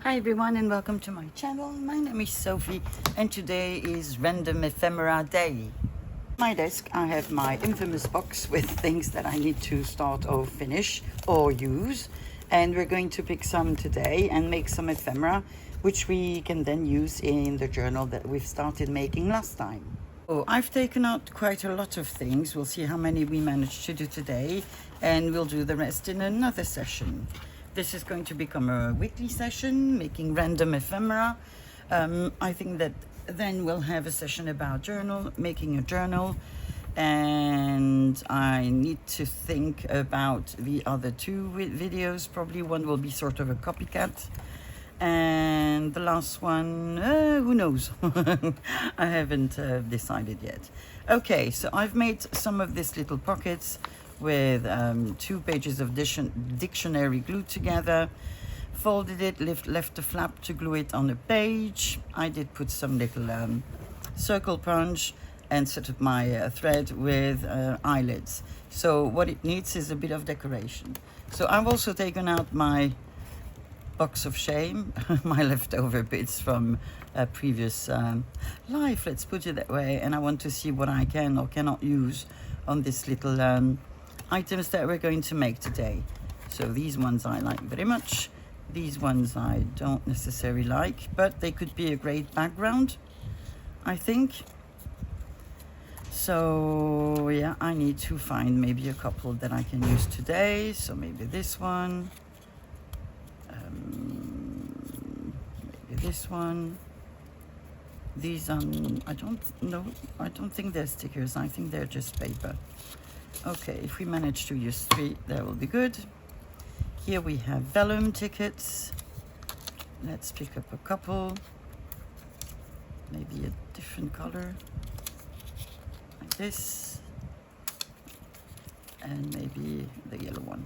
Hi everyone and welcome to my channel. My name is Sophie and today is Random Ephemera Day. My desk I have my infamous box with things that I need to start or finish or use, and we're going to pick some today and make some ephemera which we can then use in the journal that we've started making last time. So I've taken out quite a lot of things. We'll see how many we managed to do today and we'll do the rest in another session. This is going to become a weekly session, making random ephemera. I think that then we'll have a session about making a journal, and I need to think about the other two videos. Probably one will be sort of a copycat, and the last one, who knows? I haven't decided yet. Okay, so I've made some of these little pockets with 2 pages of dictionary glued together, folded it, left the flap to glue it on a page. I did put some little circle punch and set up my thread with eyelets. So what it needs is a bit of decoration. So I've also taken out my box of shame, my leftover bits from a previous life, let's put it that way, and I want to see what I can or cannot use on this little items that we're going to make today. So these ones I like very much. These ones I don't necessarily like, but they could be a great background, I think. So yeah, I need to find maybe a couple that I can use today. So maybe this one, maybe this one. These I don't know, I don't think they're stickers, I think they're just paper. Okay, if we manage to use 3, that will be good. Here we have vellum tickets. Let's pick up a couple. Maybe a different color, like this. And maybe the yellow one.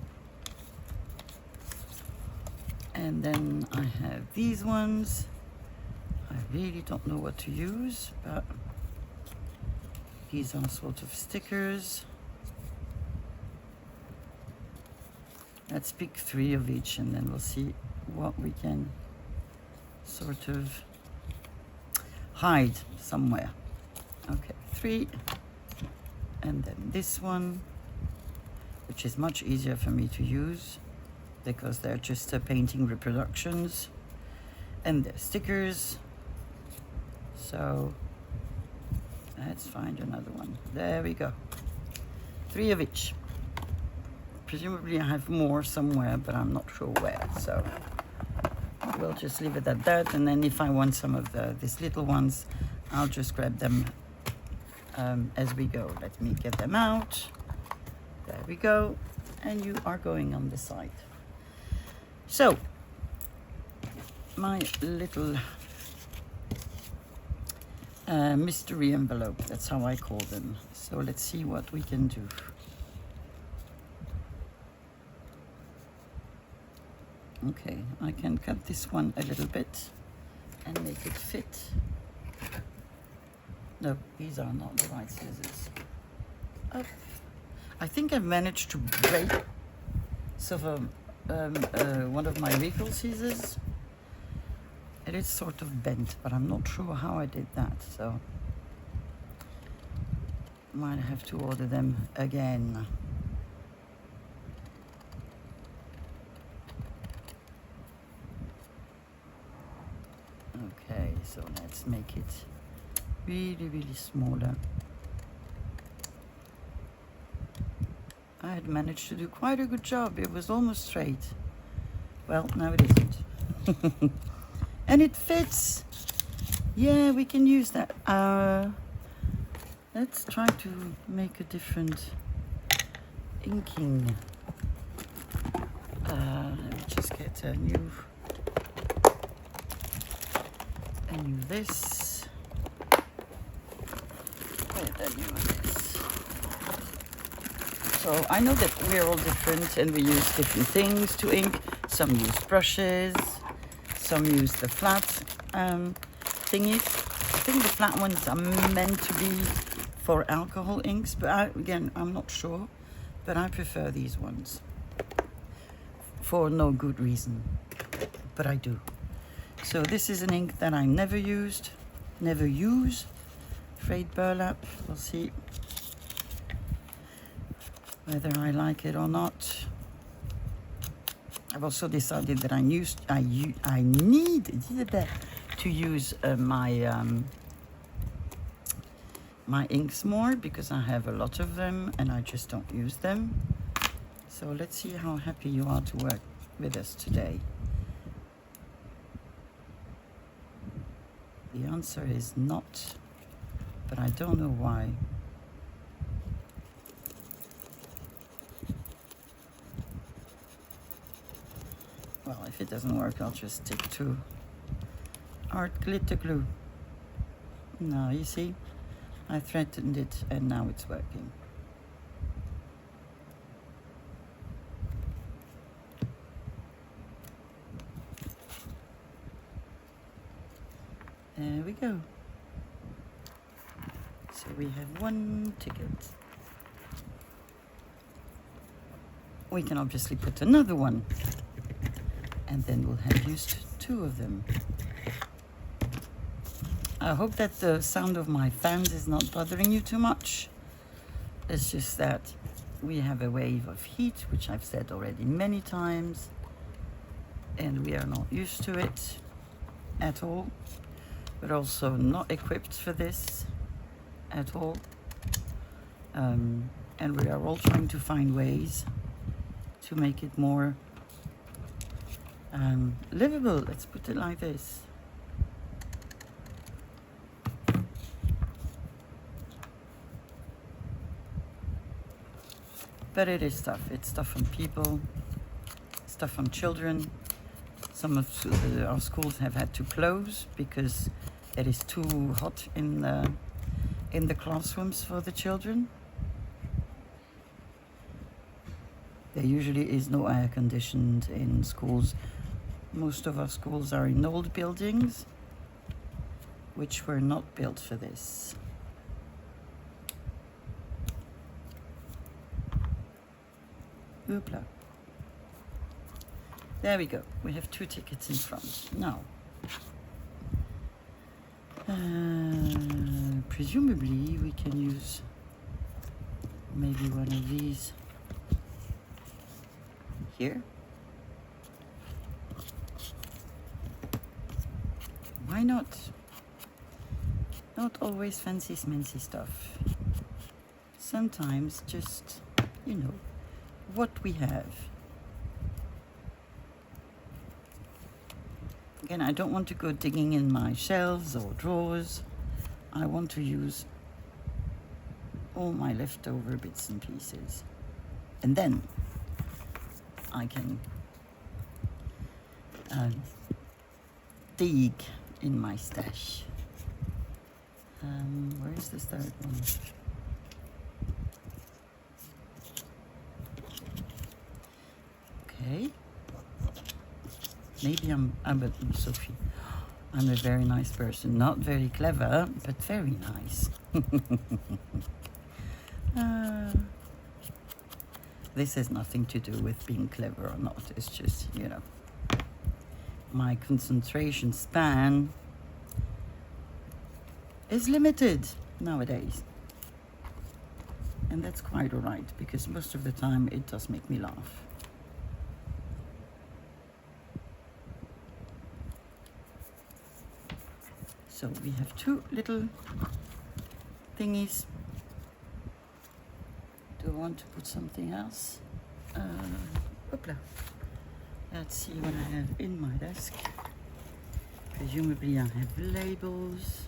And then I have these ones. I really don't know what to use, but these are sort of stickers. Let's pick 3 of each and then we'll see what we can sort of hide somewhere. Okay, 3. And then this one, which is much easier for me to use because they're just painting reproductions and they're stickers. So let's find another one. There we go. 3 of each. Presumably I have more somewhere, but I'm not sure where. So we'll just leave it at that. And then if I want some of these little ones, I'll just grab them as we go. Let me get them out. There we go. And you are going on the side. So my little mystery envelope, that's how I call them. So let's see what we can do. Okay, I can cut this one a little bit and make it fit. No, these are not the right scissors. Oh, I think I've managed to break sort of one of my refill scissors. It is sort of bent, but I'm not sure how I did that, so might have to order them again. Okay, so let's make it really, really smaller. I had managed to do quite a good job. It was almost straight. Well, now it isn't. And it fits. Yeah, we can use that. Let's try to make a different inking. Let me just get a new this. Wait, a new this. So I know that we're all different and we use different things to ink. Some use brushes, some use the flat thingies. I think the flat ones are meant to be for alcohol inks, but again, I'm not sure. But I prefer these ones for no good reason, but I do. So this is an ink that I never use. Frayed burlap. We'll see whether I like it or not. I've also decided that I need to use my inks more, because I have a lot of them and I just don't use them. So let's see how happy you are to work with us today. The answer is not, but I don't know why. Well, if it doesn't work, I'll just stick to art glitter glue. Now, you see, I threatened it and now it's working. There we go. So we have one ticket. We can obviously put another one, and then we'll have used 2 of them. I hope that the sound of my fans is not bothering you too much. It's just that we have a wave of heat, which I've said already many times, and we are not used to it at all. We're also not equipped for this at all. And we are all trying to find ways to make it more livable. Let's put it like this. But it is tough. It's tough on people, it's tough on children. Some of our schools have had to close because it is too hot in the classrooms for the children. There usually is no air conditioned in schools. Most of our schools are in old buildings, which were not built for this. Oopla. There we go. We have 2 tickets in front. Now, presumably we can use maybe one of these here. Why not? Not always fancy smancy stuff. Sometimes just, you know, what we have. Again, I don't want to go digging in my shelves or drawers. I want to use all my leftover bits and pieces. And then I can dig in my stash. Where is the 3rd one? Okay. Maybe I'm Sophie. I'm a very nice person. Not very clever, but very nice. This has nothing to do with being clever or not. It's just, you know, my concentration span is limited nowadays. And that's quite all right, because most of the time it does make me laugh. So we have 2 little thingies. Do I want to put something else? Hoopla. Let's see what I have in my desk. Presumably I have labels,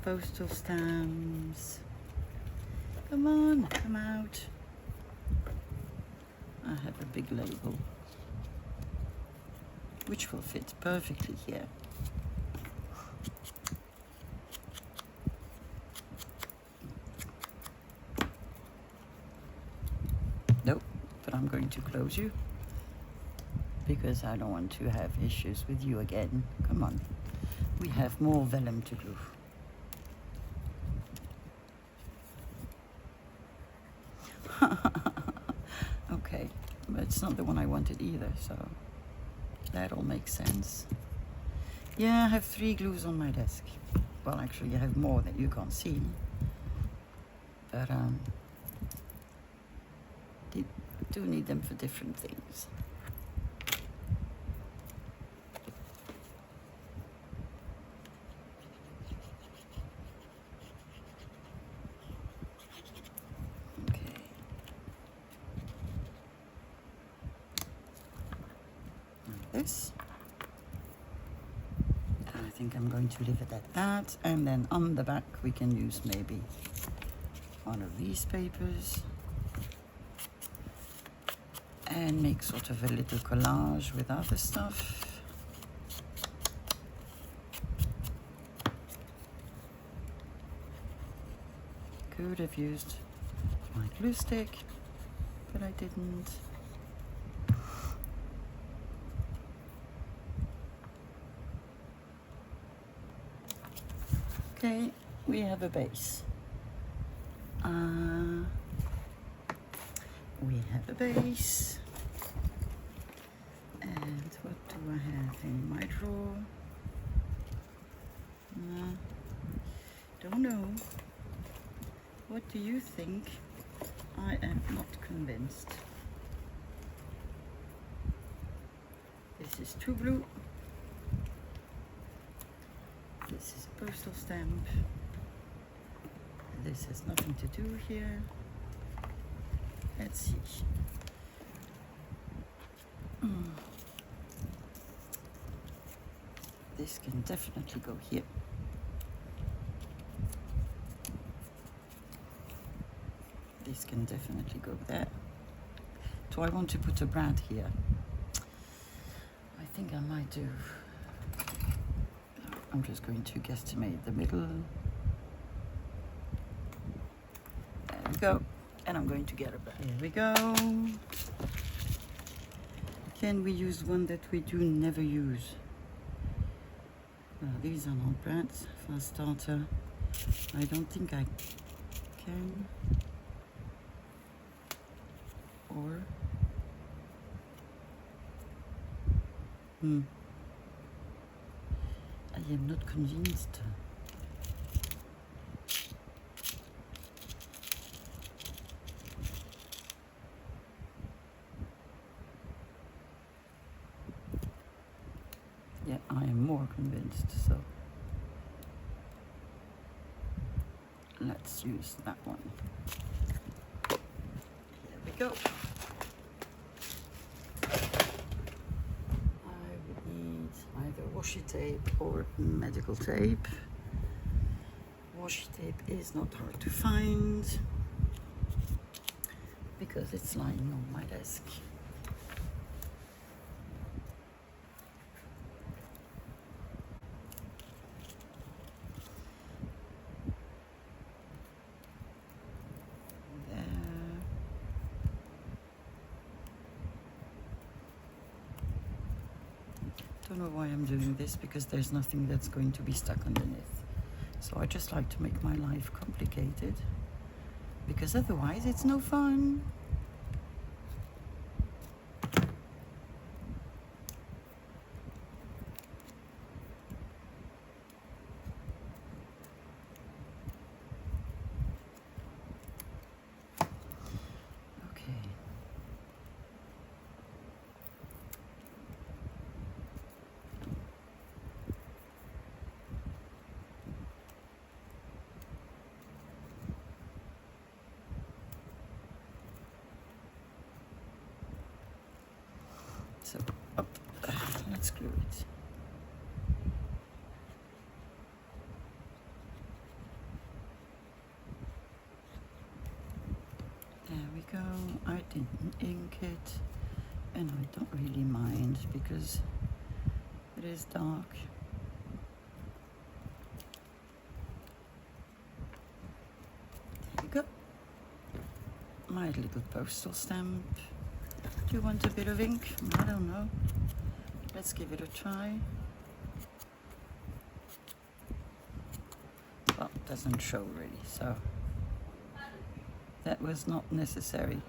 postal stamps. Come on, come out. I have a big label, which will fit perfectly here. Nope, but I'm going to close you because I don't want to have issues with you again. Come on, we have more vellum to glue. Okay, but it's not the one I wanted either, so That all makes sense. Yeah, I have 3 glues on my desk. Well, actually, I have more that you can't see. But you do need them for different things. Okay. Like this. I think I'm going to leave it at that. And then on the back, we can use maybe one of these papers and make sort of a little collage with other stuff. Could have used my glue stick, but I didn't. Okay, we have a base. We have a base. And what do I have in my drawer? Don't know. What do you think? I am not convinced. This is true blue. This is a postal stamp. This has nothing to do here. Let's see. This can definitely go here. This can definitely go there. Do I want to put a brand here? I think I might do. I'm just going to guesstimate the middle. There we go. And I'm going to get a brand. Here we go. Can we use one that we do never use? Well, these are not brands. For a starter, I don't think I can. Or I am not convinced. Yeah, I am more convinced, so let's use that one. Here we go. Washi tape or medical tape. Washi tape is not hard to find because it's lying on my desk. Don't know why I'm doing this, because there's nothing that's going to be stuck underneath. So I just like to make my life complicated, because otherwise it's no fun. So, up, let's glue it. There we go. I didn't ink it, and I don't really mind because it is dark. There you go. My little postal stamp. Do you want a bit of ink? I don't know. Let's give it a try. Well, it doesn't show really, so that was not necessary.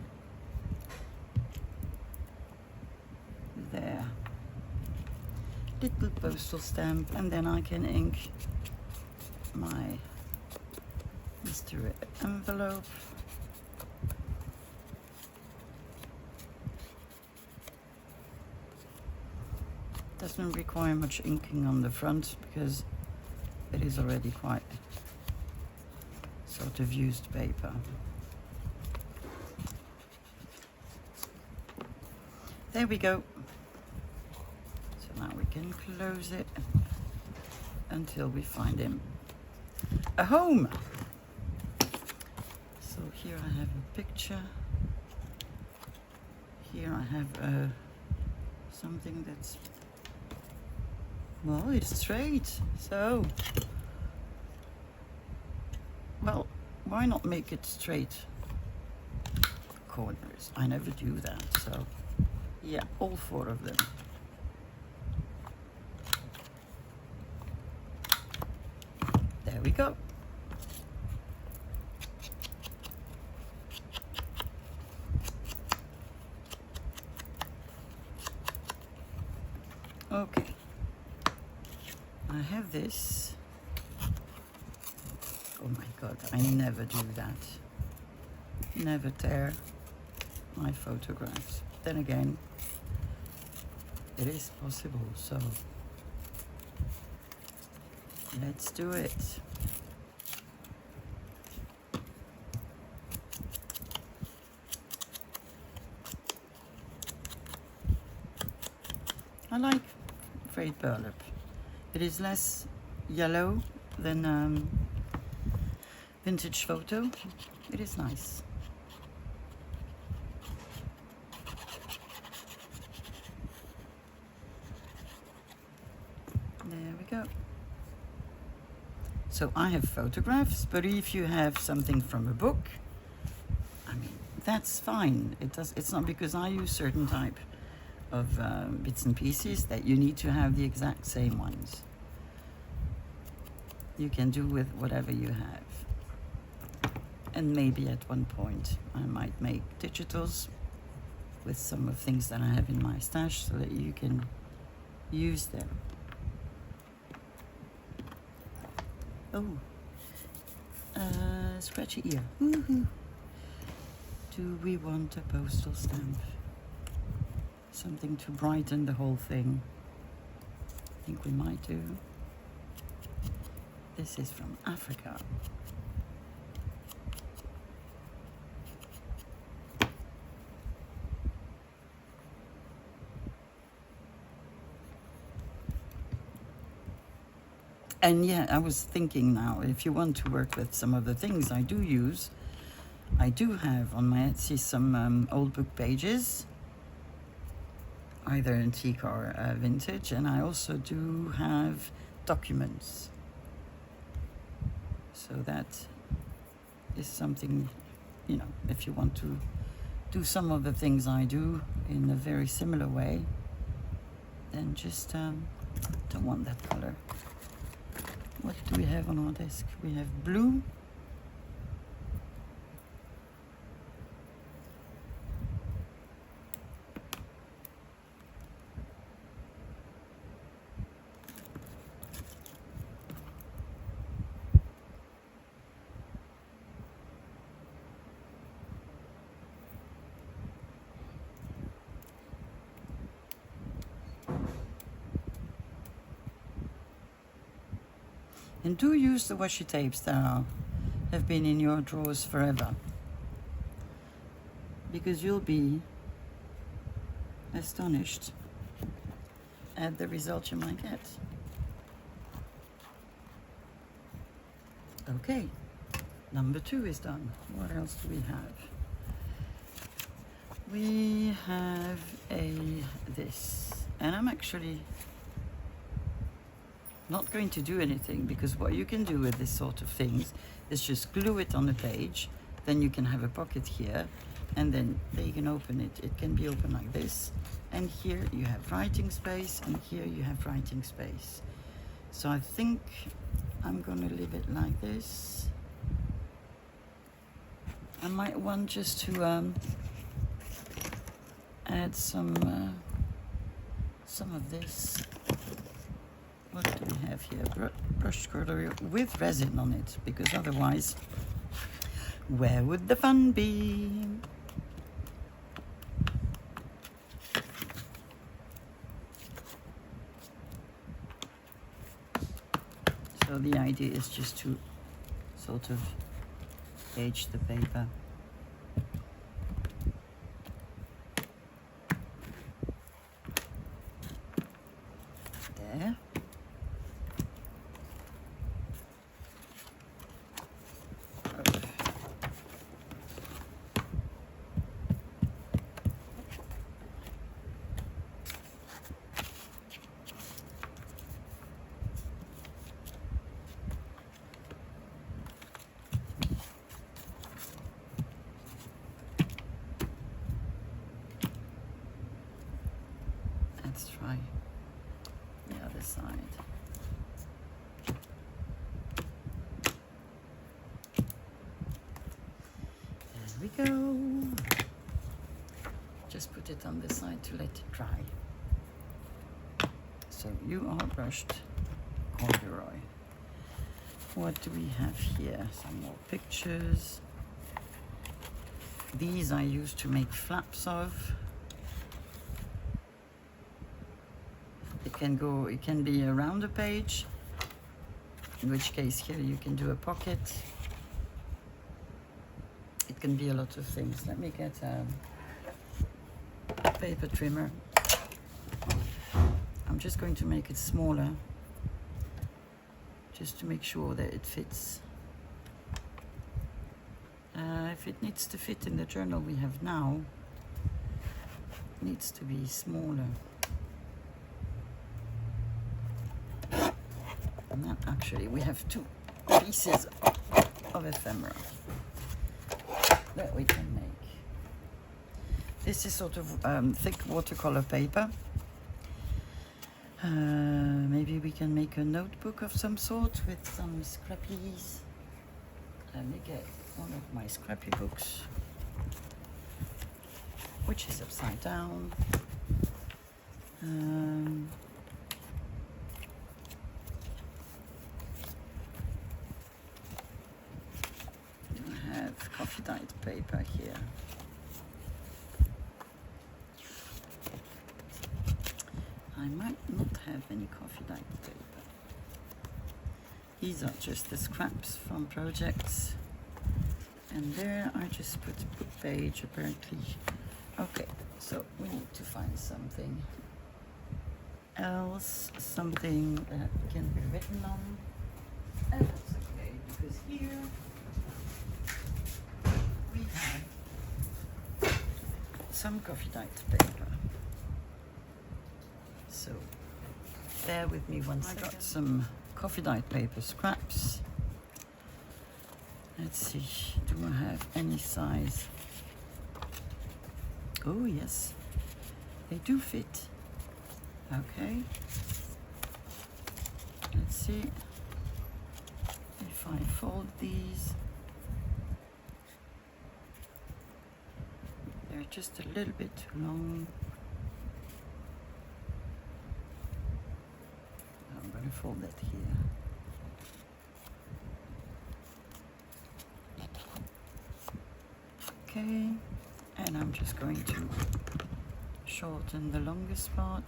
There. postal stamp, and then I can ink my mystery envelope. Doesn't require much inking on the front because it is already quite sort of used paper. There we go. So now we can close it until we find him a home. So here I have a picture. Here I have something that's, well, it's straight. So, well, why not make it straight corners? I never do that, so yeah, all 4 of them. There we go. Okay. I have this. Oh my God, I never do that. Never tear my photographs. Then again, it is possible, so let's do it. I like frayed burlap. It is less yellow than vintage photo. It is nice. There we go. So I have photographs, but if you have something from a book, I mean, that's fine. It's not because I use certain type of bits and pieces that you need to have the exact same ones. You can do with whatever you have. And maybe at one point I might make digitals with some of things that I have in my stash so that you can use them. Oh, scratchy ear. Woohoo. Do we want a postal stamp? Something to brighten the whole thing. I think we might do. This is from Africa. And yeah, I was thinking now, if you want to work with some of the things I do use, I do have on my Etsy some old book pages, either antique or vintage, and I also do have documents. So that is something, you know, if you want to do some of the things I do in a very similar way, then just don't want that color. What do we have on our desk? We have blue. And do use the washi tapes that have been in your drawers forever, because you'll be astonished at the result you might get. Okay, number 2 is done. What else do we have? We have this, and I'm actually not going to do anything, because what you can do with this sort of things is just glue it on the page, then you can have a pocket here, and then there you can open it. It can be open like this, and here you have writing space, and here you have writing space. So I think I'm going to leave it like this. I might want just to add some of this What do we have here? Brush curler with resin on it, because otherwise, where would the fun be? So the idea is just to sort of age the paper. There. Let's try the other side. There we go. Just put it on the side to let it dry. So you are brushed corduroy. What do we have here? Some more pictures. These I used to make flaps of. It can be around a page, in which case here you can do a pocket. It can be a lot of things. Let me get a paper trimmer. I'm just going to make it smaller, just to make sure that it fits. If it needs to fit in the journal we have now, it needs to be smaller. And that actually, we have 2 pieces of ephemera that we can make. This is sort of thick watercolor paper. Maybe we can make a notebook of some sort with some scrappies. Let me get one of my scrappy books, which is upside down. I have coffee dyed paper here. I might not have any coffee dyed paper. These are just the scraps from projects. And there I just put page apparently. Okay, so we need to find something else, something that can be written on. And that's okay, because here we have some coffee dyed paper. So bear with me 1 second. I got some coffee dyed paper scraps. Let's see, do I have any size? Oh yes, they do fit. Okay, let's see if I fold these. They're just a little bit too long. I'm going to fold that here. Okay, and I'm just going to shorten the longest part.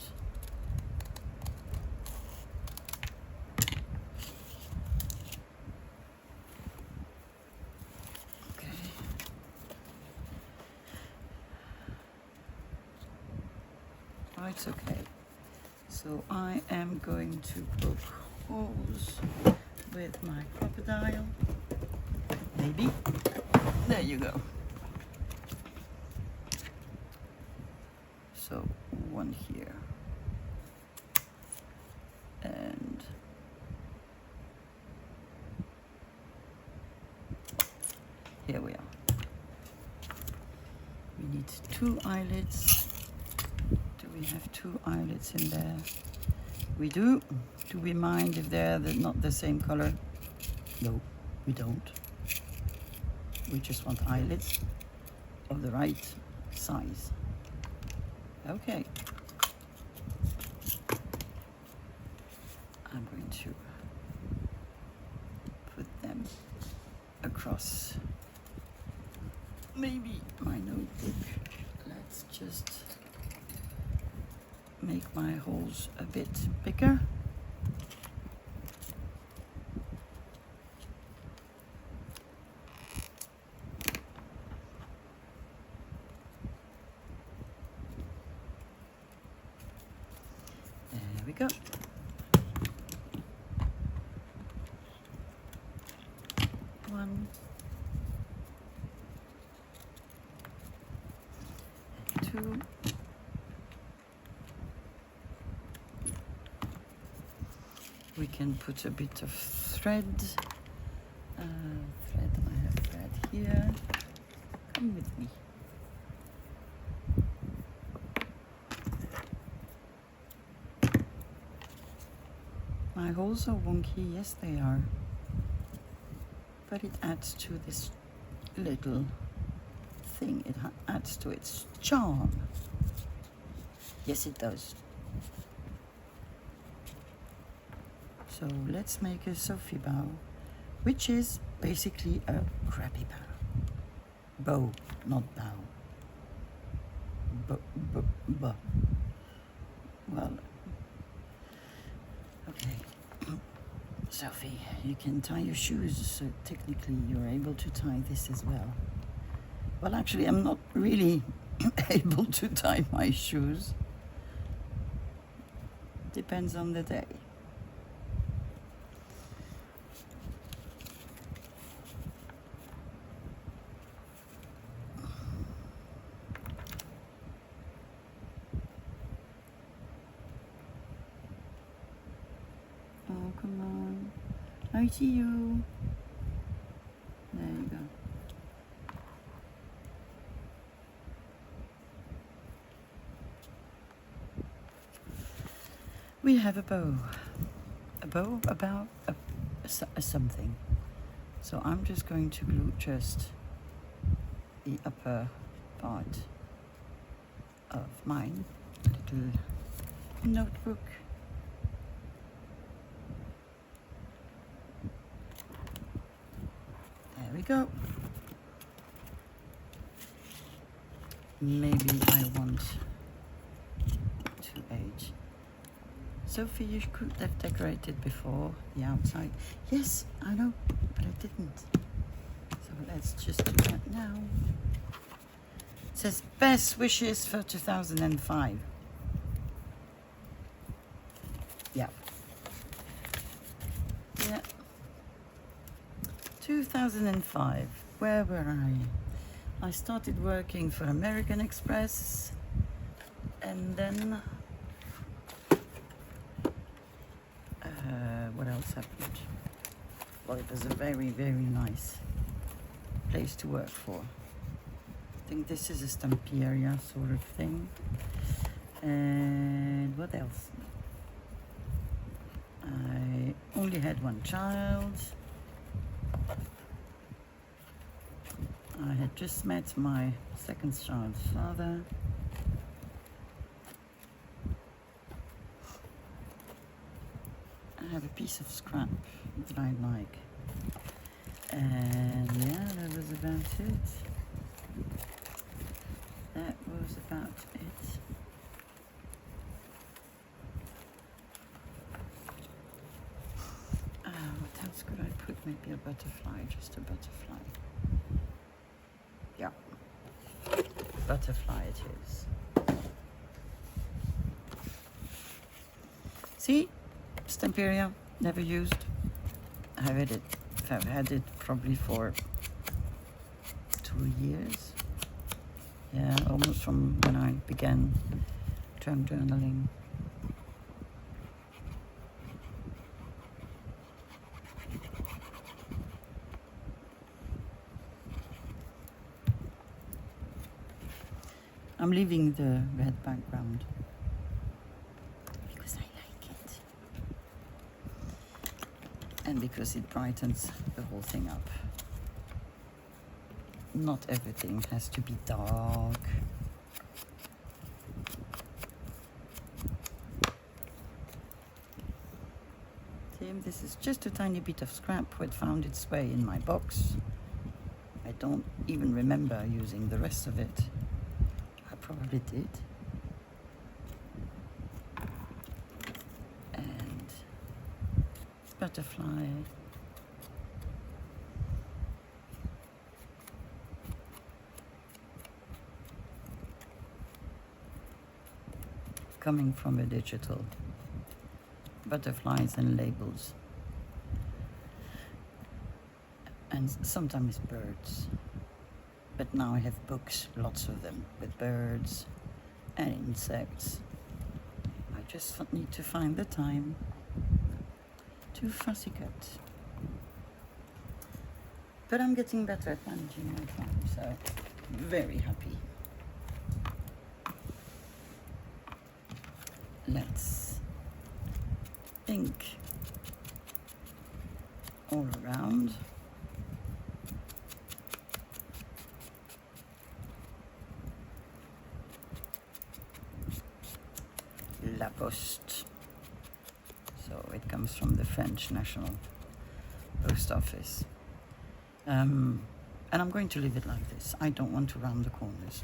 Okay. Oh, it's okay. So I am going to poke holes with my crocodile. Maybe. There you go. So one here, and here we are. We need 2 eyelids. Do we have 2 eyelids in there? We do. Do we mind if they're not the same color? No, we don't. We just want eyelids of the right size. Okay. I'm going to put them across maybe my notebook. Let's just make my holes a bit bigger. There we go. One, two, we can put a bit of thread. I have thread here. Come with me. My holes are wonky, yes they are. But it adds to this little thing. It adds to its charm. Yes, it does. So let's make a Sophie bow, which is basically a crabby bow. Bow, not bow. Well, okay. Sophie, you can tie your shoes, so technically you're able to tie this as well. Well, actually, I'm not really able to tie my shoes. Depends on the day. Oh, come on. I see you. There you go. We have a bow. A bow about a something. So I'm just going to glue just the upper part of my little notebook. There we go. Maybe I want to age. Sophie, you could have decorated before the outside. Yes, I know, but I didn't. So let's just do that now. It says best wishes for 2005. Yeah. Yeah. 2005. Where were I? I started working for American Express, and then what else happened? Well, it was a very, very nice place to work for. I think this is a Stamperia sort of thing. And what else? I only had one child. I had just met my second child's father. I have a piece of scrap that I like. And yeah, that was about it. That was about it. What else could I put? Maybe a butterfly, just a butterfly. Yeah, butterfly it is. See? Stamperia, never used. I've had it probably for 2 years. Yeah, almost from when I began term journaling. I'm leaving the red background because I like it. And because it brightens the whole thing up. Not everything has to be dark. This is just a tiny bit of scrap what found its way in my box. I don't even remember using the rest of it. I probably did. And butterfly. Coming from a digital. Butterflies and labels. And sometimes birds. But now I have books, lots of them, with birds and insects. I just need to find the time to fussy cut. But I'm getting better at managing my time, so very happy. Let's ink all around. La Poste. So it comes from the French National Post Office. And I'm going to leave it like this. I don't want to round the corners.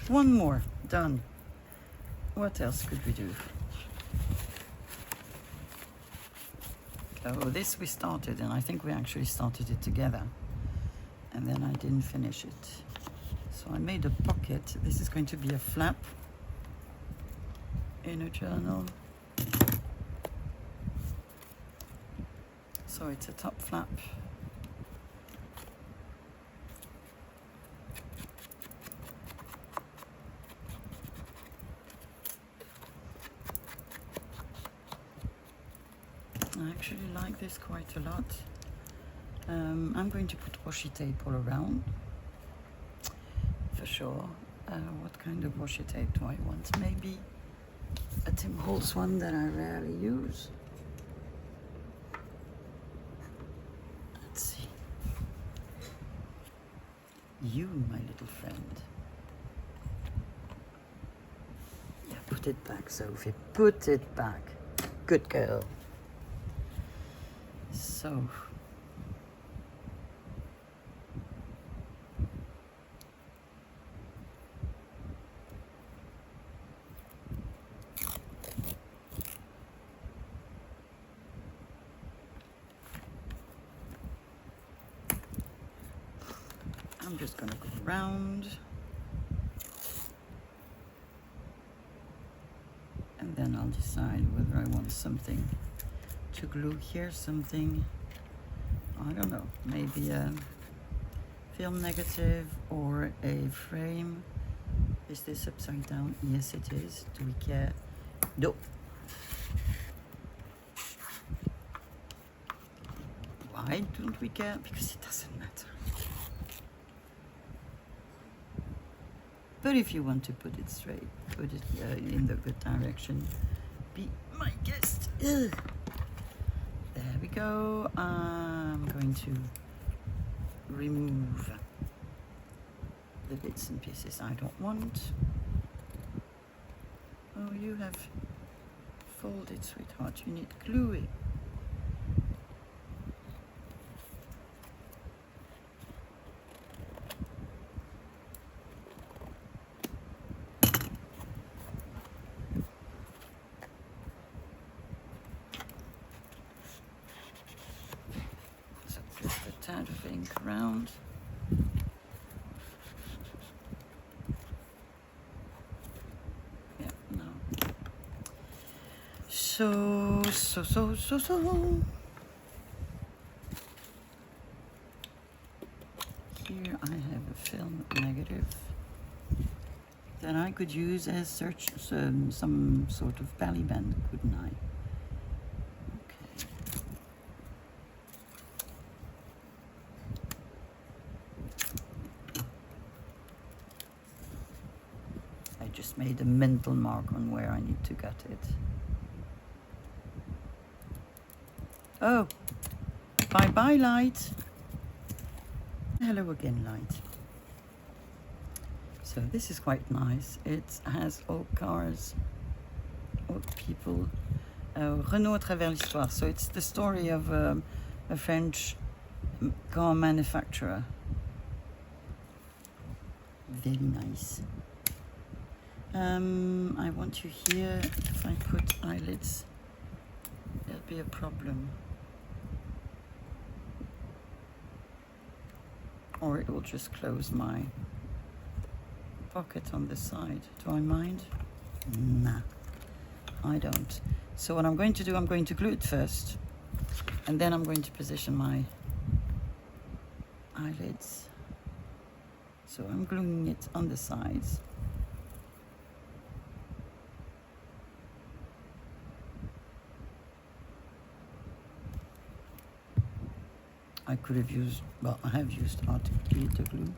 One more, done. What else could we do? Oh, this we started, and I think we actually started it together. And then I didn't finish it. So I made a pocket. This is going to be a flap in a journal. So it's a top flap. I actually like this quite a lot. I'm going to put washi tape all around, for sure. What kind of washi tape do I want? Maybe a Tim Holtz one that I rarely use. Let's see. You, my little friend. Yeah, put it back, Sophie. Put it back. Good girl. So, I'm just going to go around, and then I'll decide whether I want something to glue here, something, I don't know, maybe a film negative or a frame. Is this upside down? Yes, it is. Do we care? No. Why don't we care? Because it doesn't matter. But if you want to put it straight, put it in the good direction, be my guest. Ugh. There we go. I'm going to remove the bits and pieces I don't want. Oh, you have folded, sweetheart. You need gluing. Tad of ink around. Yeah, no. So. Here I have a film negative that I could use as some sort of belly band, couldn't I? Just made a mental mark on where I need to cut it. Oh, bye-bye, light. Hello again, light. So this is quite nice. It has all cars, all people, Renault à travers l'histoire. So it's the story of a French car manufacturer. Very nice. I want you here. If I put eyelids, there'll be a problem. Or it will just close my pocket on the side. Do I mind? Nah, I don't. So what I'm going to do, I'm going to glue it first, and then I'm going to position my eyelids. So I'm gluing it on the sides. I could have used, well, I have used Arctic glitter glue.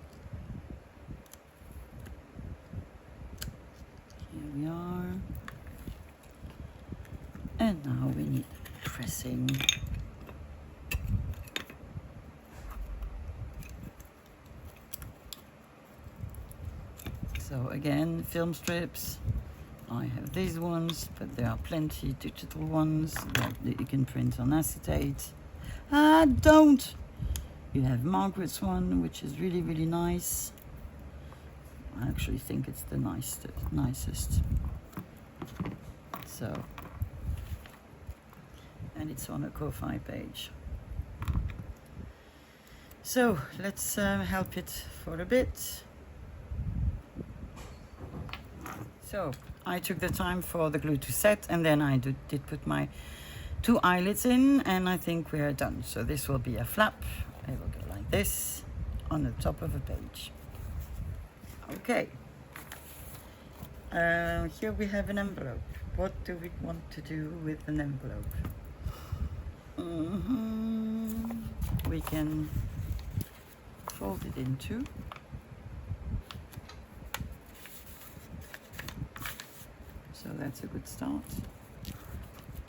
Here we are. And now we need pressing. So again, film strips. I have these ones, but there are plenty digital ones that you can print on acetate. Ah, don't! You have Margaret's one, which is really, really nice. I actually think it's the nicest. So, and it's on a Ko-Fi page. So, let's help it for a bit. So, I took the time for the glue to set, and then I did put my 2 eyelids in, and I think we are done. So this will be a flap. It will go like this on the top of a page. Okay. Here we have an envelope. What do we want to do with an envelope? We can fold it in 2. So that's a good start.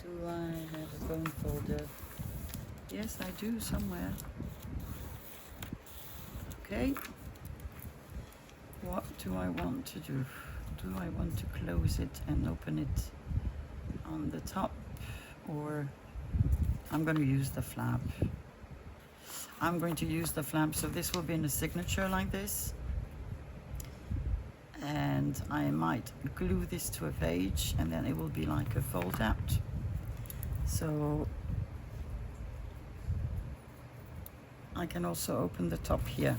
Do I have a bone folder? Yes, I do, somewhere. Okay. What do I want to do? Do I want to close it and open it on the top, or I'm going to use the flap? I'm going to use the flap, so this will be in a signature like this. And I might glue this to a page, and then it will be like a fold out. So I can also open the top here,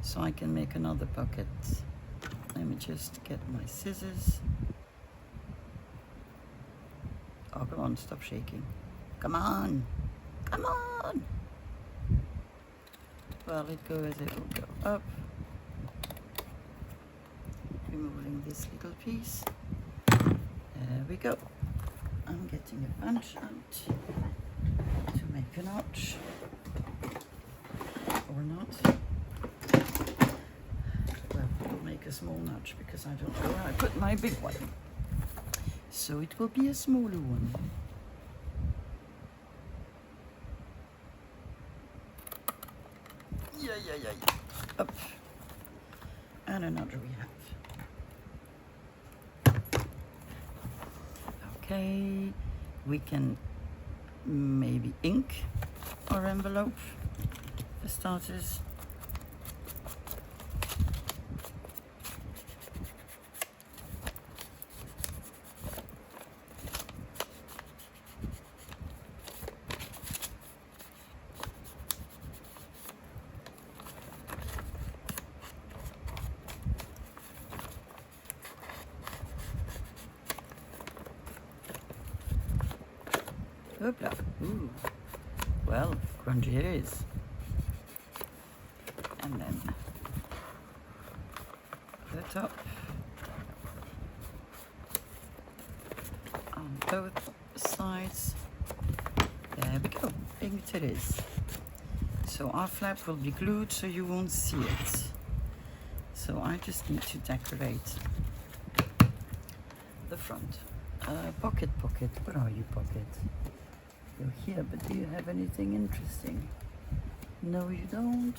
so I can make another pocket. Let me just get my scissors. Oh, come on, stop shaking. Come on, come on. Well, it will go up. Removing this little piece. There we go. I'm getting a punch out to make a notch, or not. Well, we'll make a small notch because I don't know where I put my big one. So it will be a smaller one. Yeah. Up. And another we have. Okay, we can maybe ink our envelope for starters. Hoopla. Ooh. Well, grungy it is. And then the top on both sides. There we go. Inked it is. So our flap will be glued so you won't see it. So I just need to decorate the front. Pocket. Where are you, pocket? You're here, but do you have anything interesting? No, you don't.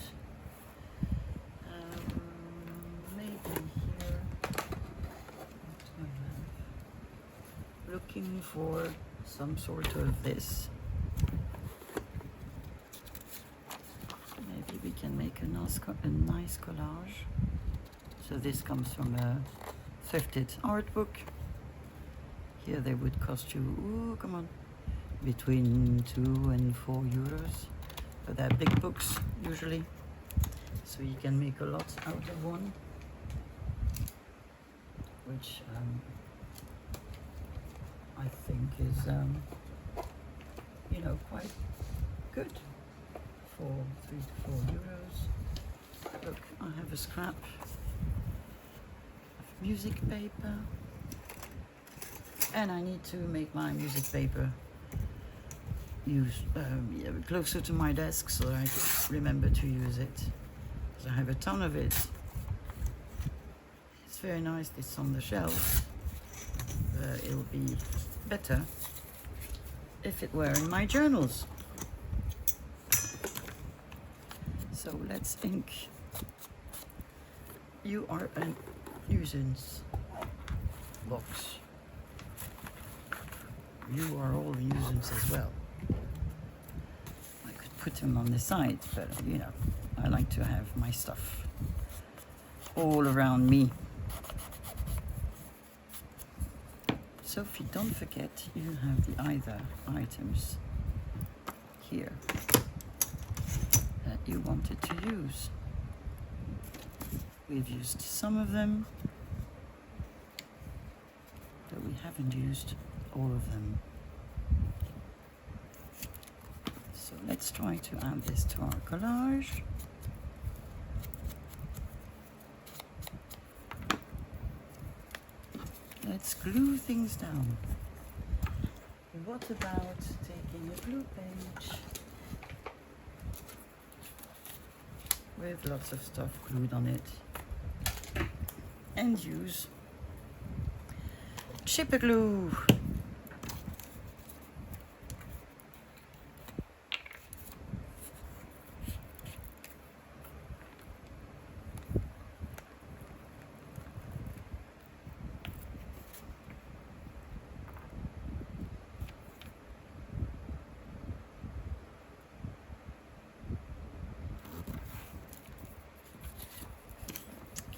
Maybe here. What do I have? Looking for some sort of this. Maybe we can make a nice collage. So this comes from a thrifted art book. Here they would cost you, ooh, come on, between 2 and 4 euros. But they're big books usually, so you can make a lot out of one, which I think is, you know, quite good for 3 to 4 euros. Look, I have a scrap of music paper, and I need to make my music paper closer to my desk so I remember to use it, because I have a ton of it. It's very nice, it's on the shelf. It would be better if it were in my journals. So let's ink. You are a nuisance box. You are all nuisance as well. I could put them on the side, but you know, I like to have my stuff all around me. Sophie, don't forget you have the either items here that you wanted to use. We've used some of them, but we haven't used all of them. So let's try to add this to our collage. Let's glue things down. What about taking a glue page with lots of stuff glued on it and use chipper glue?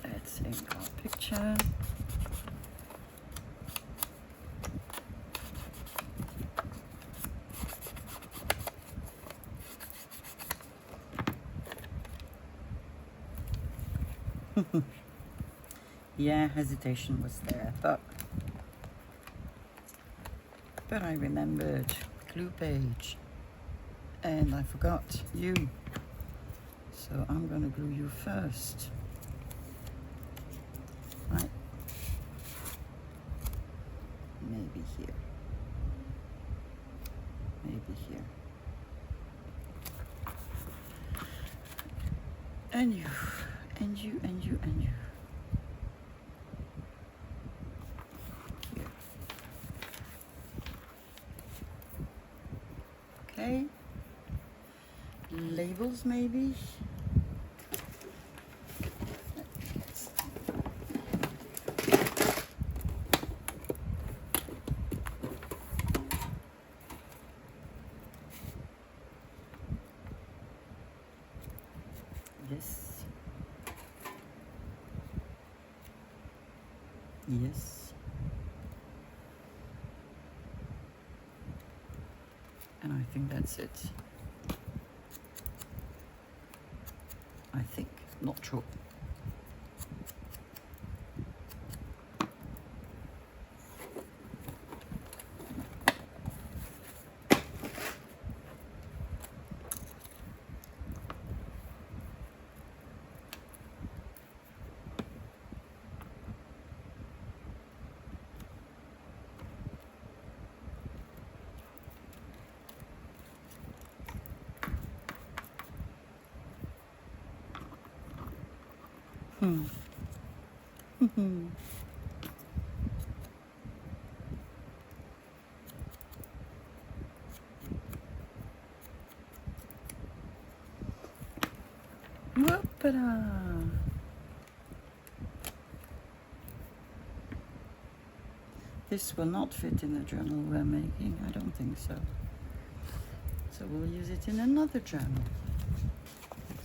Let's ink our picture. Yeah, hesitation was there, but I remembered glue page and I forgot you. So I'm gonna glue you first. Right. Maybe here. Maybe here. And you, and you, and you, and you. Here. Okay. Labels maybe. Yes. Yes. And I think that's it. I think, not sure. Whoop-a-da. This will not fit in the journal we're making, I don't think so. So we'll use it in another journal.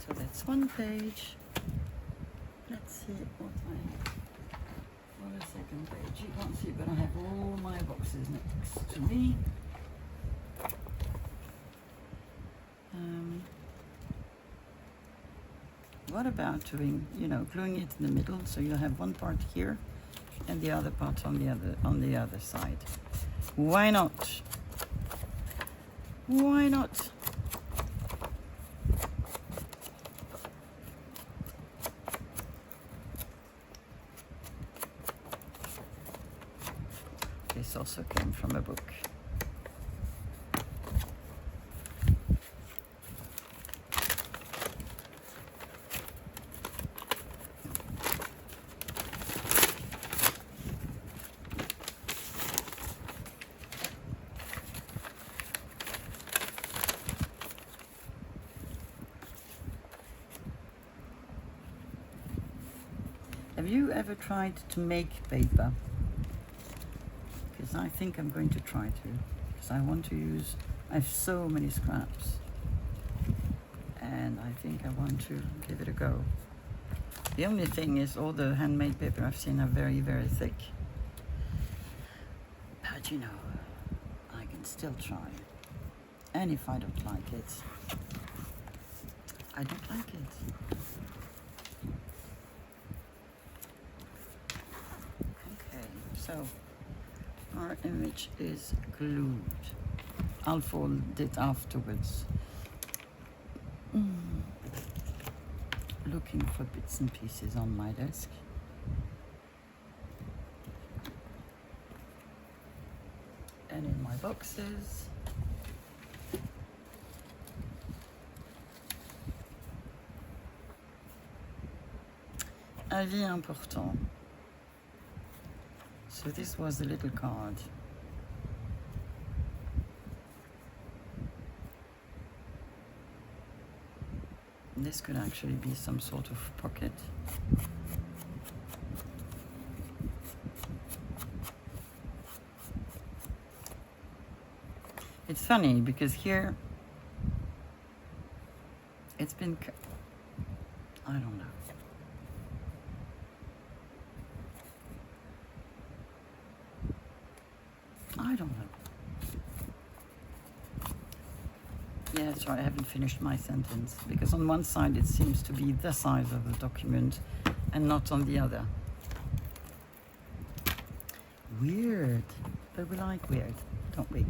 So that's one page. Let's see what I have. On the second page, you can't see, but I have all my boxes next to me. What about doing, gluing it in the middle, so you'll have one part here and the other part on the other side. Why not? Why not? This also came from a book. Have you ever tried to make paper? Because I think I'm going to try to. Because I have so many scraps. And I think I want to give it a go. The only thing is all the handmade paper I've seen are very, very thick. But I can still try. And if I don't like it, I don't like it. So our image is glued. I'll fold it afterwards. Looking for bits and pieces on my desk. And in my boxes. Avis important. So this was a little card. This could actually be some sort of pocket. It's funny because here it's been, I don't know. I don't know. Yeah, sorry, I haven't finished my sentence because on one side it seems to be the size of the document and not on the other. Weird, but we like weird, don't we?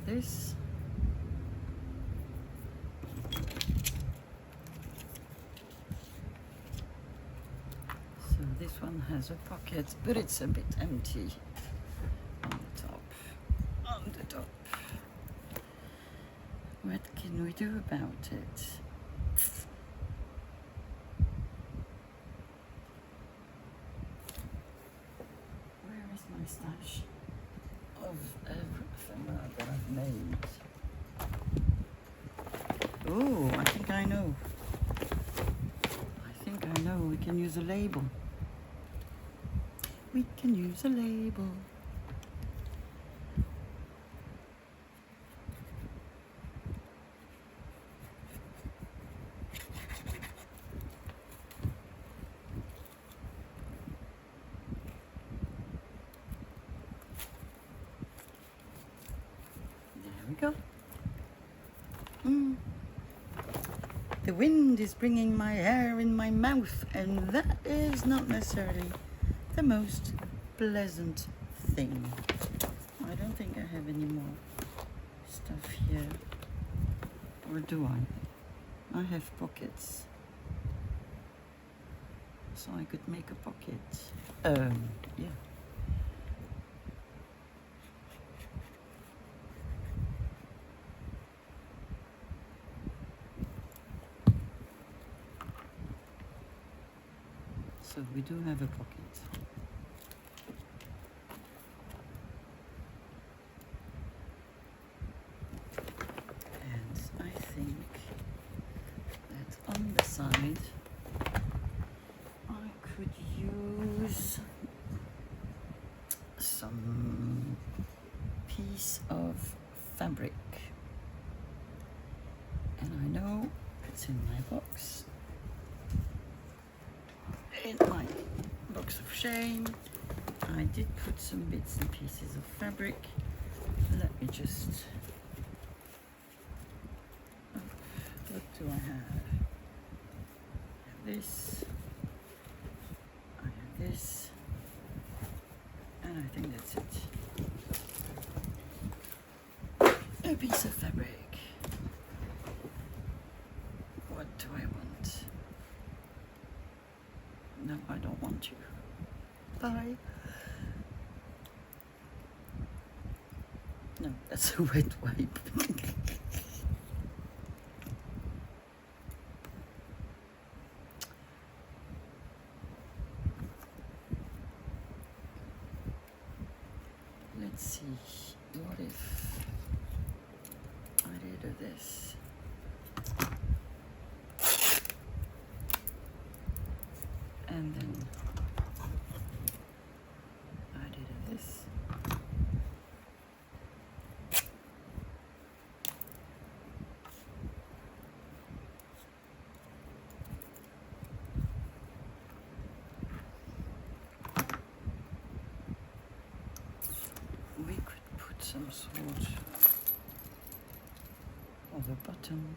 This. So this one has a pocket, but it's a bit empty on the top. On the top. What can we do about it? Where is my stash of ephemera that I've made? Oh, I think I know. We can use a label. We can use a label. There we go. The wind is bringing my hair in my mouth, and that is not necessarily the most pleasant thing. I don't think I have any more stuff here. Or do I? I have pockets. So I could make a pocket. Yeah. So So we do have a pocket. And I think that on the side I could use some piece of fabric. And I know it's in my box. In my box of shame, I did put some bits and pieces of fabric. Let me just, what do I have? I have this, I have this, and I think that's it. A piece of fabric. What do I want? No, I don't want you. Bye. No, that's a wet wipe. Let's see, what if I did this? And then I did this. We could put some sort of a button.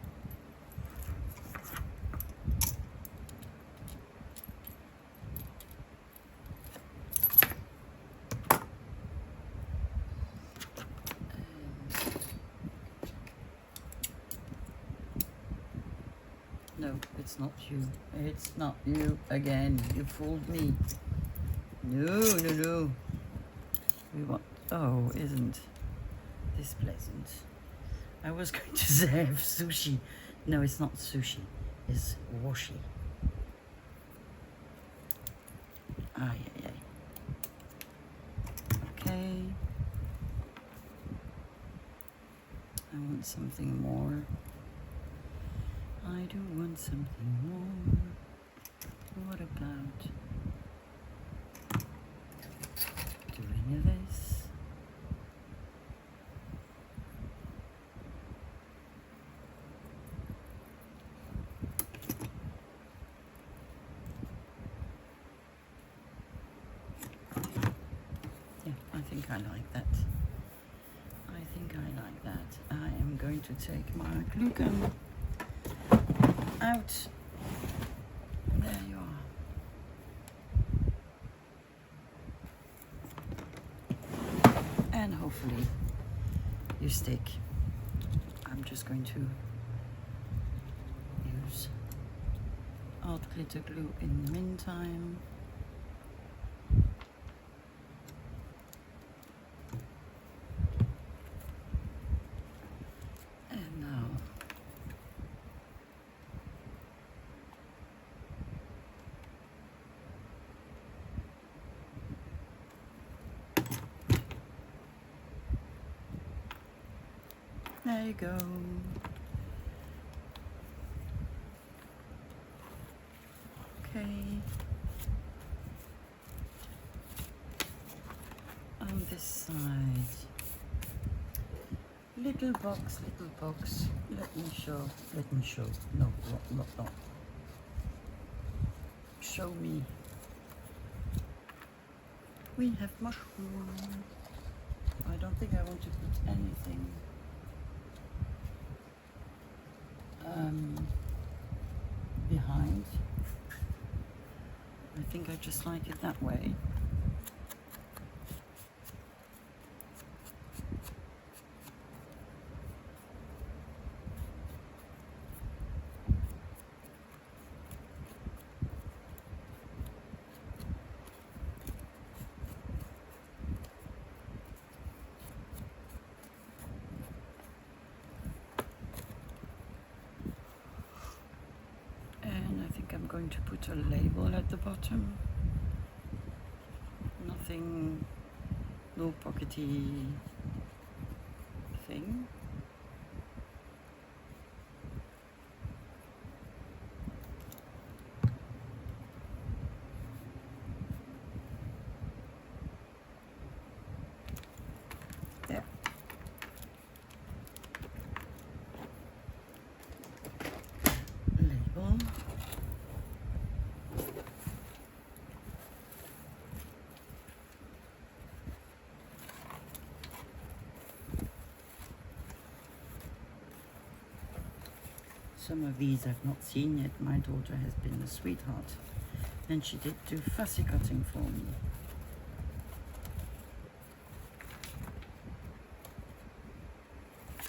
No, it's not you. It's not you again. You fooled me. No, no, no. We want. Oh, isn't this pleasant? I was going to say I have sushi. No, it's not sushi. It's washi. Ah, yeah, yeah. Okay. I want something more. I do want something more. What about doing this? Yeah, I think I like that. I think I like that. I am going to take my glue gun out. There you are. And hopefully you stick. I'm just going to use art glitter glue in the meantime. And now there you go. Okay. On this side. Little box, little box. Let me show. Let me show. No, no, no, no. Show me. We have mushroom. I don't think I want to put anything behind. I think I just like it that way. I'm going to put a label at the bottom. something, little pockety thing. There. Label. Some of these I've not seen yet. My daughter has been a sweetheart, and she did do fussy cutting for me.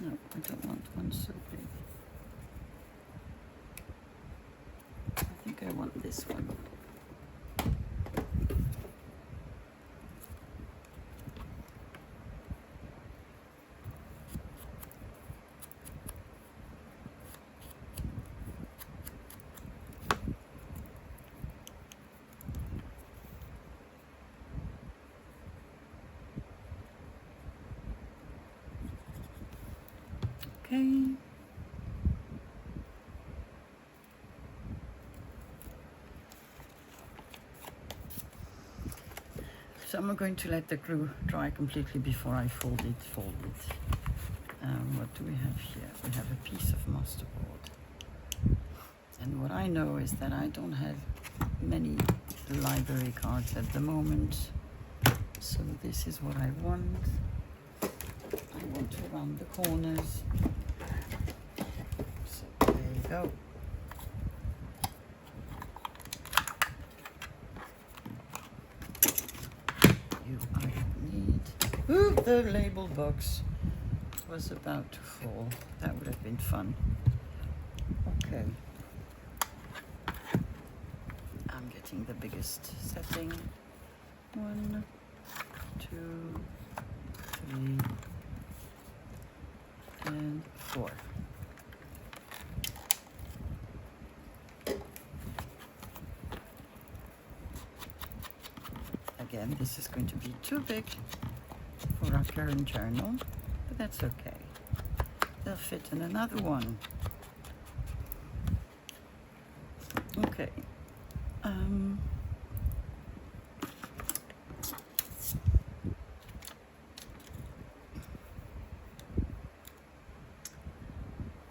No, I don't want one so big. I think I want this one. Okay. So I'm going to let the glue dry completely before I fold it. What do we have here? We have a piece of masterboard. And what I know is that I don't have many library cards at the moment. So this is what I want. I want to round the corners. So there you go. I don't need. Ooh, the label box was about to fall. That would have been fun. Okay. I'm getting the biggest setting. 1, 2, 3, and 4. Again, this is going to be too big for our current journal, but that's okay. They'll fit in another one. Okay.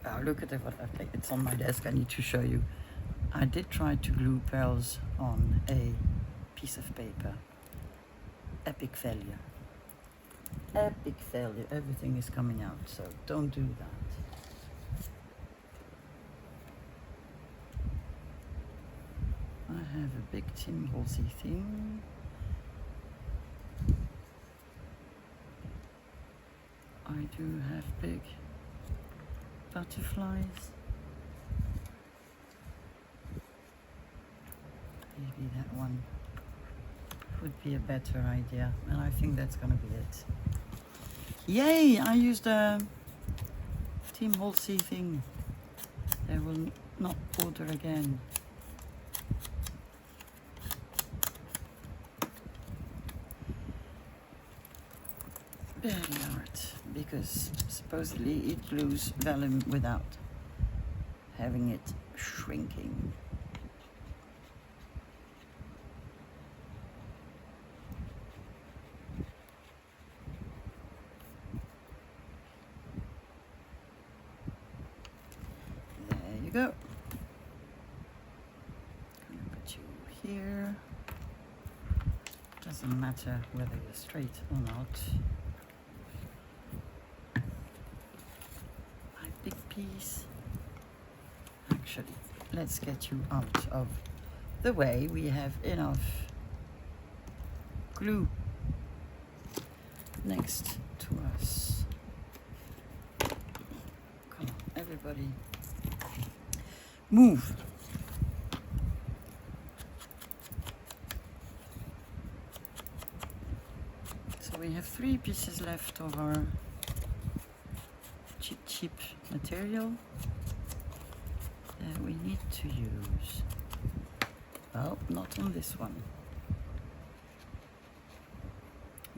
Oh, look at what I've taken. It's on my desk. I need to show you. I did try to glue pearls on a piece of paper. Epic failure. Epic failure. Everything is coming out, so don't do that. I have a big Tim Halsey thing. I do have big butterflies. Maybe that one would be a better idea, and I think that's gonna be it. Yay! I used a Tim Halsey thing. I will not order again. Very hard, because supposedly it glues vellum without having it shrinking. Go. I'm gonna put you here. Doesn't matter whether you're straight or not. My big piece. Actually, let's get you out of the way. We have enough glue next to us. Come on, everybody. Move. So we have 3 pieces left of our cheap material that we need to use. Well, not on this one.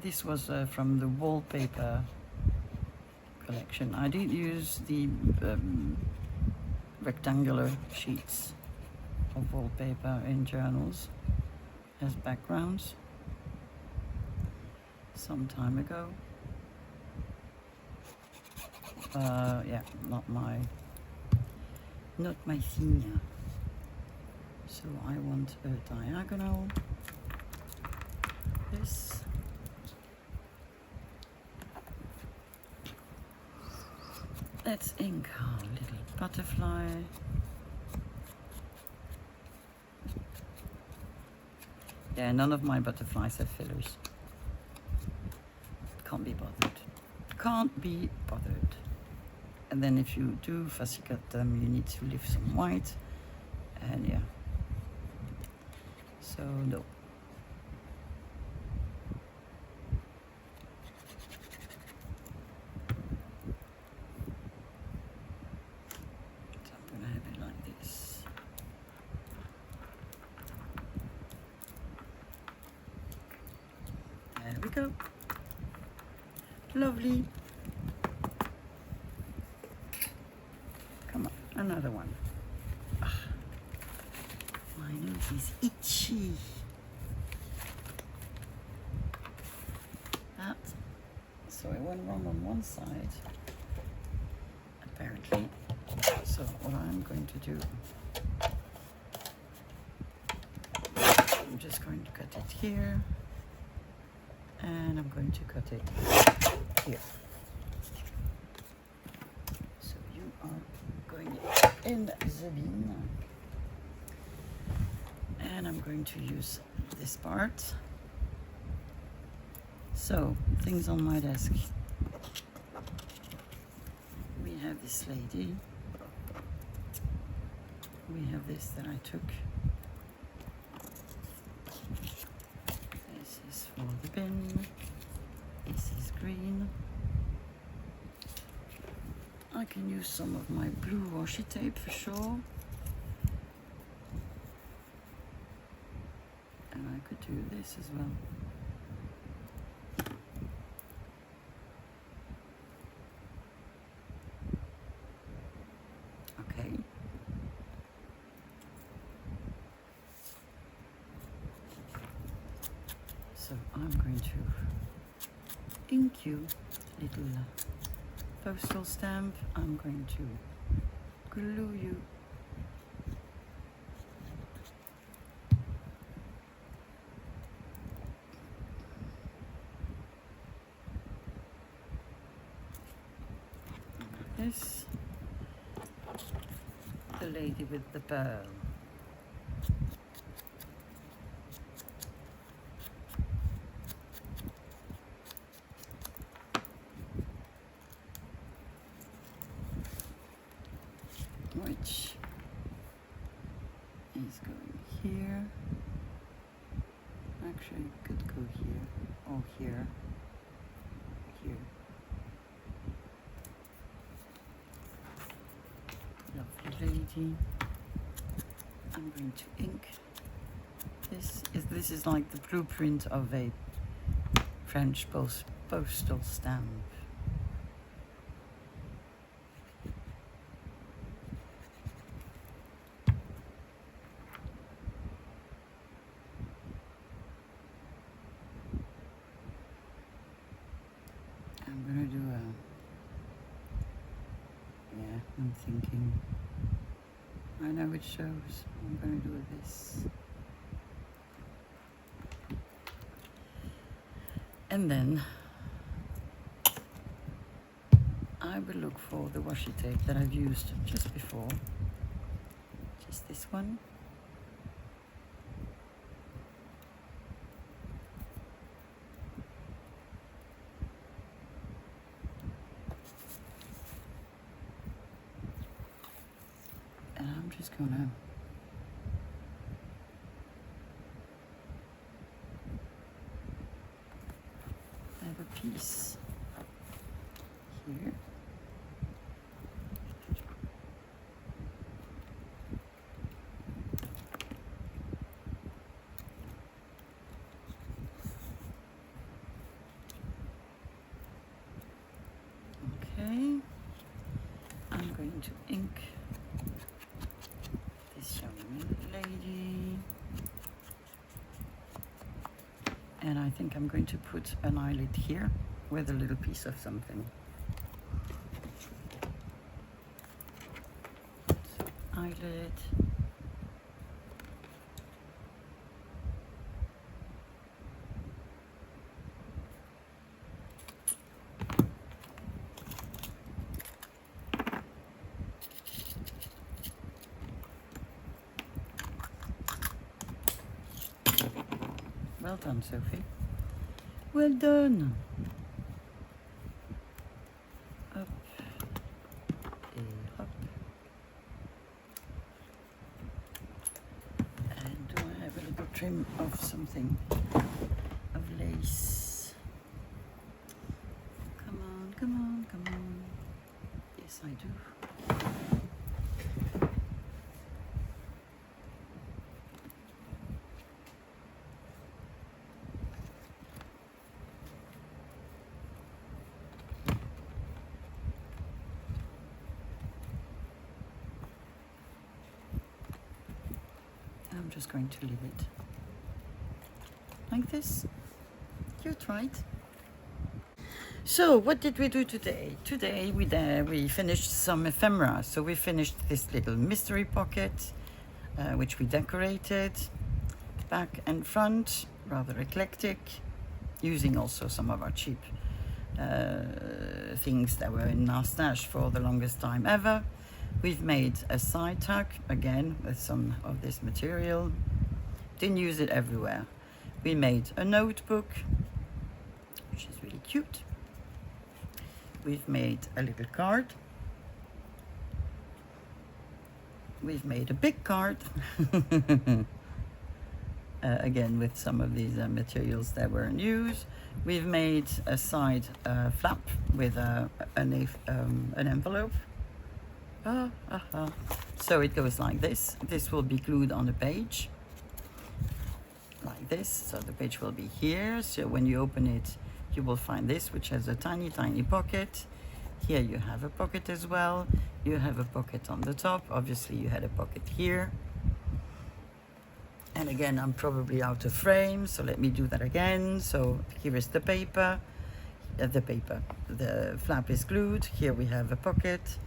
This was from the wallpaper collection. I did use the rectangular sheets of wallpaper in journals as backgrounds some time ago. Yeah, not my thing. So I want a diagonal. This. Let's ink our little butterfly. Yeah, none of my butterflies have fillers. Can't be bothered. Can't be bothered. And then if you do fussy cut them, you need to leave some white. And yeah. So no. So I'm gonna have it like this. There we go. Lovely. Come on, another one. Ugh. My nose is itchy. That. So it went wrong on one side, apparently. So what I'm going to do, I'm just going to cut it here, and I'm going to cut it here. So you are going in the bin, and I'm going to use this part. So, things on my desk. We have this lady. We have this that I took. This is for the bin. This is green. I can use some of my blue washi tape for sure. And I could do this as well. Okay. So I'm going to ink you little postal stamp. I'm going to glue you. This, the lady with the pearl. Which is going here. Actually, it could go here or here. Here. Lovely lady. I'm going to ink. This is like the blueprint of a French postal stamp. I'm gonna do I'm thinking. I know it shows. I'm gonna do this. And then I will look for the washi tape that I've used just before. Just this one. And I'm just gonna have a piece here. going to ink this young lady. And I think I'm going to put an eyelid here with a little piece of something. So, eyelid. Well done, Sophie. Well done. Up and up. And do I have a little trim of something, of lace? Come on, come on, come on. Yes, I do. I'm just going to leave it like this. Cute, right? So what did we do today? Today we finished some ephemera. So we finished this little mystery pocket, which we decorated back and front, rather eclectic, using also some of our cheap things that were in our stash for the longest time ever. We've made a side tuck, again, with some of this material. Didn't use it everywhere. We made a notebook, which is really cute. We've made a little card. We've made a big card. Again, with some of these materials that were in use. We've made a side flap with an envelope. So it goes like this. This will be glued on the page like this. So the page will be here. So when you open it, you will find this, which has a tiny pocket. Here you have a pocket as well. You have a pocket on the top. Obviously you had a pocket here. And again, I'm probably out of frame, so let me do that again. So here is the paper. The flap is glued. Here we have a pocket.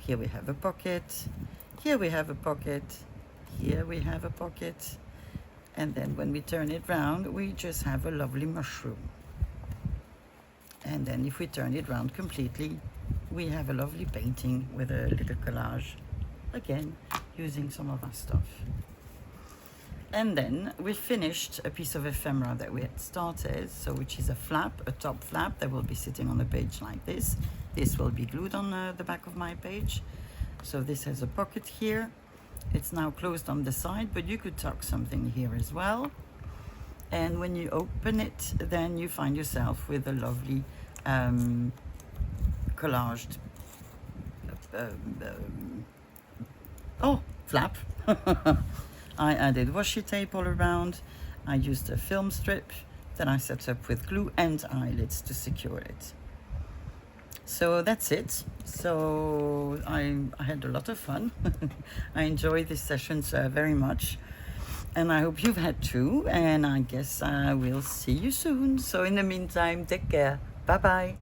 Here we have a pocket, here we have a pocket, here we have a pocket, and then when we turn it round, we just have a lovely mushroom. And then if we turn it round completely, we have a lovely painting with a little collage, again, using some of our stuff. And then we finished a piece of ephemera that we had started, so which is a flap, a top flap that will be sitting on the page like this. This will be glued on the back of my page. So this has a pocket here. It's now closed on the side, but you could tuck something here as well. And when you open it, then you find yourself with a lovely collaged flap. I added washi tape all around. I used a film strip that I set up with glue and eyelets to secure it. So that's it. So I had a lot of fun. I enjoyed these sessions very much. And I hope you've had too. And I guess I will see you soon. So in the meantime, take care. Bye-bye.